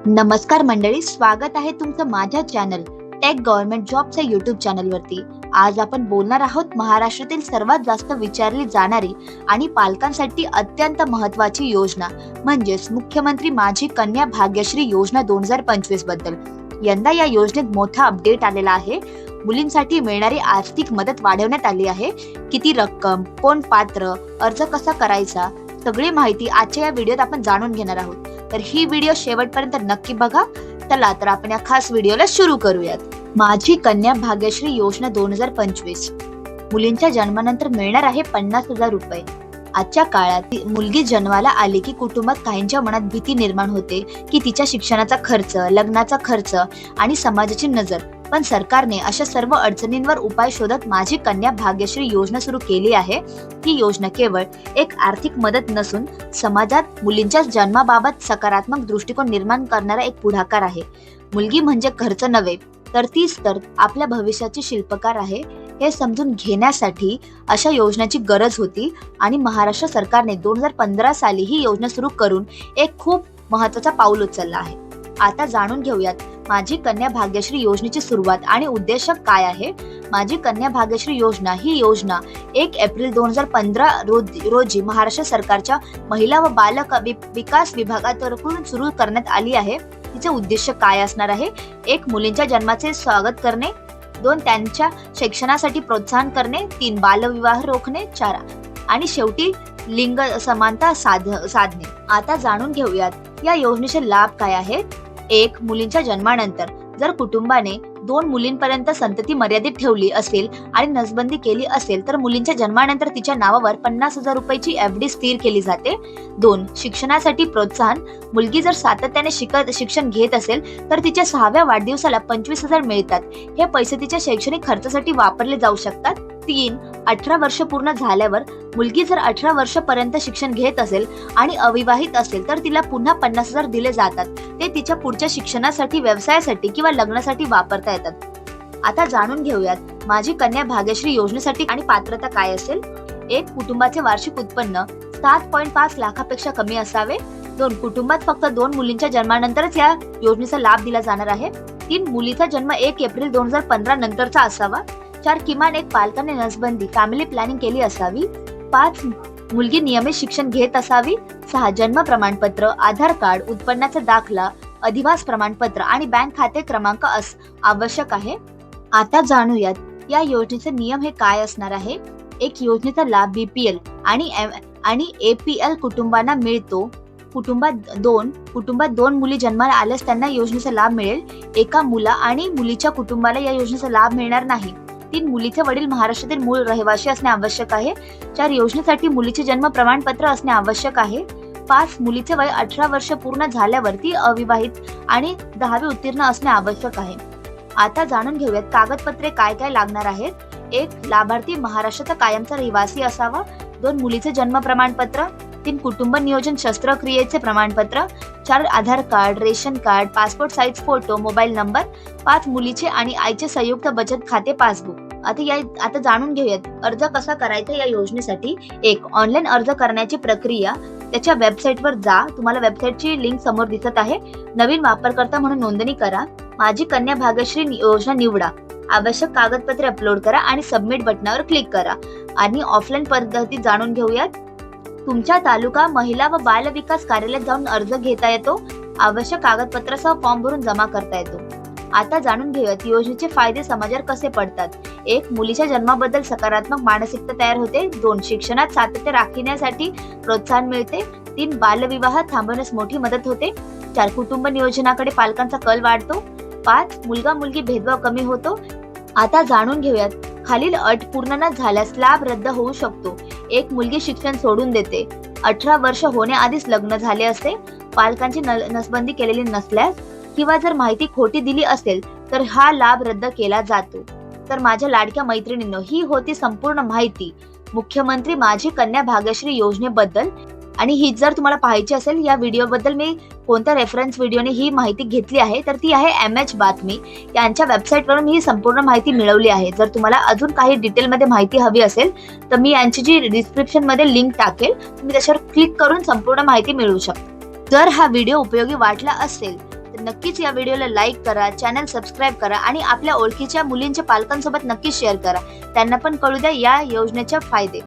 नमस्कार मंडळी, स्वागत आहे तुमचं माझ्या चॅनल टेक गव्हर्नमेंट जॉबच्या यूट्यूब चॅनलवरती। आज आपण बोलणार आहोत महाराष्ट्रातील सर्वात जास्त विचारली जाणारी आणि पालकांसाठी अत्यंत महत्त्वाची योजना म्हणजेच मुख्यमंत्री माझी कन्या भाग्यश्री योजना 2025 बद्दल। यंदा या योजनेत मोठा अपडेट आलेला आहे। मुलींसाठी मिळणारी आर्थिक मदत वाढवण्यात आली आहे। किती रक्कम, कोण पात्र, अर्ज कसा करायचा, सगळी माहिती आजच्या या व्हिडिओत आपण जाणून घेणार आहोत। तर ही व्हिडिओ शेवटपर्यंत नक्की बघा। चला तर आपण या खास व्हिडिओला सुरू करूयात। माझी कन्या भाग्यश्री योजना 2025 मुलींच्या जन्मानंतर मिळणार आहे 50,000 रुपये। आजच्या काळात मुलगी जन्माला आली की कुटुंबात काहींच्या मनात भीती निर्माण होते की तिच्या शिक्षणाचा खर्च, लग्नाचा खर्च आणि समाजाची नजर। पण सरकारने अशा सर्व अडचणींवर उपाय शोधत माझी कन्या भाग्यश्री योजना सुरू केली आहे। ही योजना केवळ एक आर्थिक मदत नसून समाजात मुलींच्या जन्माबाबत सकारात्मक दृष्टिकोन निर्माण करणारा एक पुढाकार आहे। मुलगी म्हणजे खर्च नव्हे, तर तीच तर आपल्या भविष्याची शिल्पकार आहे हे समजून घेण्यासाठी अशा योजनेची गरज होती आणि महाराष्ट्र सरकारने 2015 साली ही योजना सुरू करून एक खूप महत्त्वाचा पाऊल उचलला आहे। आता जाणून घेऊयात माझी कन्या भाग्यश्री योजनेची सुरुवात आणि उद्देश काय आहे। माझी कन्या भाग्यश्री योजना ही योजना 1 एप्रिल 2015 रोजी महाराष्ट्र सरकारच्या महिला व बाल विकास विभागातर्फे सुरू करण्यात आली आहे। तिचे उद्देश काय असणार आहे? 1 मुलींच्या जन्माचे स्वागत करणे, 2 त्यांच्या शिक्षणासाठी प्रोत्साहन करणे, 3 बालविवाह रोखणे, 4 आणि शेवटी लिंग समानता साधणे। आता जाणून घेऊयात या योजनेचे लाभ काय आहेत। 1 मुलींच्या जन्मानंतर जर कुटुंबाने 2 मुलींपर्यंत संतती मर्यादित ठेवली असेल आणि नसबंदी केली असेल तर मुलींच्या जन्मानंतर तिच्या नावावर 50,000 रुपयाची एफडी स्थिर केली जाते। 2 शिक्षणासाठी प्रोत्साहन, मुलगी जर सातत्याने शिक्षण घेत असेल तर तिच्या 6व्या वाढदिवसाला 25,000 मिळतात। हे पैसे तिच्या शैक्षणिक खर्चासाठी वापरले जाऊ शकतात। 3 18 वर्ष पूर्ण झाल्यावर मुलगी जर 18 वर्षापर्यंत शिक्षण घेत असेल आणि अविवाहित असेल तर तिला पुन्हा 50,000 दिले जातात। ते तिच्या पुढच्या शिक्षणासाठी, व्यवसायासाठी किंवा लग्नासाठी वापरता येतात। आता जाणून घेऊयात माझी कन्या भाग्यश्री योजनेसाठी आणि पात्रता काय असेल। 1 कुटुंबाचे वार्षिक उत्पन्न 7.5 लाखापेक्षा कमी असावे। 2 कुटुंबात फक्त 2 मुलींच्या जन्मानंतरच या योजनेचा लाभ दिला जाणार आहे। 3 मुलीचा जन्म 1 एप्रिल 2015 नंतरचा असावा। 4 किमान 1 पालकाने नसबंदी फॅमिली प्लॅनिंग केली असावी। 5 मुलगी नियमित शिक्षण घेत असावी। 6 जन्म प्रमाणपत्र, आधार कार्ड, उत्पन्नाचा दाखला, अधिवास प्रमाणपत्र आणि बँक खाते क्रमांक आवश्यक आहे। आता जाणूयात या योजनेचे नियम हे काय असणार आहे। 1 योजनेचा लाभ बीपीएल आणि एपीएल कुटुंबांना मिळतो। कुटुंबात 2 मुली जन्माला आल्यास त्यांना योजनेचा लाभ मिळेल। 1 मुला आणि मुलीच्या कुटुंबाला या योजनेचा लाभ मिळणार नाही। 3 मुलीचे वडील महाराष्ट्रातील मूळ रहिवासी असणे आवश्यक आहे। 4 योजनेसाठी मुलीचे जन्म प्रमाणपत्र असणे आवश्यक आहे। 5 मुलीचे वय 18 वर्ष पूर्ण झाल्यावर ती अविवाहित आणि 10वी उत्तीर्ण असणे आवश्यक आहे। आता जाणून घेऊयात कागदपत्रे काय काय लागणार आहेत। 1 लाभार्थी महाराष्ट्राचा कायमचा रहिवासी असावा। 2 मुलीचे जन्म प्रमाणपत्र। 3 कुटुंब नियोजन शस्त्रक्रियेचे प्रमाणपत्र। 4 Aadhaar card, ration card, passport size photo, mobile number. 5 मुलीचे आणि आईचे संयुक्त बचत खाते पासबुक। आता जाणून घेऊयात अर्ज कसा करायचा या योजनेसाठी। 1 ऑनलाईन अर्ज करण्याची प्रक्रिया, त्याच्या वेबसाईटवर जा। तुम्हाला वेबसाईटची लिंक समोर दिसत आहे। नवीन वापरकर्ता म्हणून नोंदणी करा। माझी कन्या भाग्यश्री योजना निवडा। आवश्यक कागदपत्रे अपलोड करा आणि सबमिट बटनावर क्लिक करा। आणि ऑफलाईन पद्धती जाणून घेऊयात। तुमच्या तालुका महिला व बाल विकास कार्यालयात जाऊन अर्ज घेता येतो। आवश्यक कागदपत्रासह फॉर्म भरून जमा करता येतो। आता जाणून घेऊयात योजनेचे फायदे समाजावर कसे पडतात। 1 मुलीच्या जन्माबद्दल सकारात्मक मानसिकता तयार होते। 2 शिक्षणात सातत्य राखण्यासाठी प्रोत्साहन मिळते। 3 बालविवाह थांबवण्यास मोठी मदत होते। 4 कुटुंब नियोजनाकडे पालकांचा कल वाढतो। 5 मुलगा मुलगी भेदभाव कमी होतो। आता जाणून घेऊयात खालील अट पूर्ण न झाल्यास लाभ रद्द होऊ शकतो। 1 मुलगी शिक्षण सोडून देते। 18 वर्ष होण्याआधीच लग्न झाले असते, पालकांची नसबंदी केलेली नसल्यास किंवा जर माहिती खोटी दिली असेल तर हा लाभ रद्द केला जातो। तर माझ्या लाडक्या मैत्रिणींनो, ही होती संपूर्ण माहिती मुख्यमंत्री माझी कन्या भाग्यश्री योजनेबद्दल। आणि ही जर तुम्हाला पाहायची असेल या व्हिडिओबद्दल मी कोणत्या रेफरन्स व्हिडिओने ही माहिती घेतली आहे तर ती आहे MH बातमी यांच्या वेबसाईटवरून ही संपूर्ण माहिती मिळवली आहे। जर तुम्हाला अजून काही डिटेलमध्ये माहिती हवी असेल तर मी यांची जी डिस्क्रिप्शन मध्ये लिंक टाकेल, तुम्ही त्याच्यावर क्लिक करून संपूर्ण माहिती मिळवू शकता। जर हा व्हिडिओ उपयोगी वाटला असेल तर नक्कीच या व्हिडिओला लाईक करा, चॅनल सबस्क्राईब करा आणि आपल्या ओळखीच्या मुलींच्या पालकांसोबत नक्कीच शेअर करा. त्यांना पण कळू द्या या योजनेचे फायदे.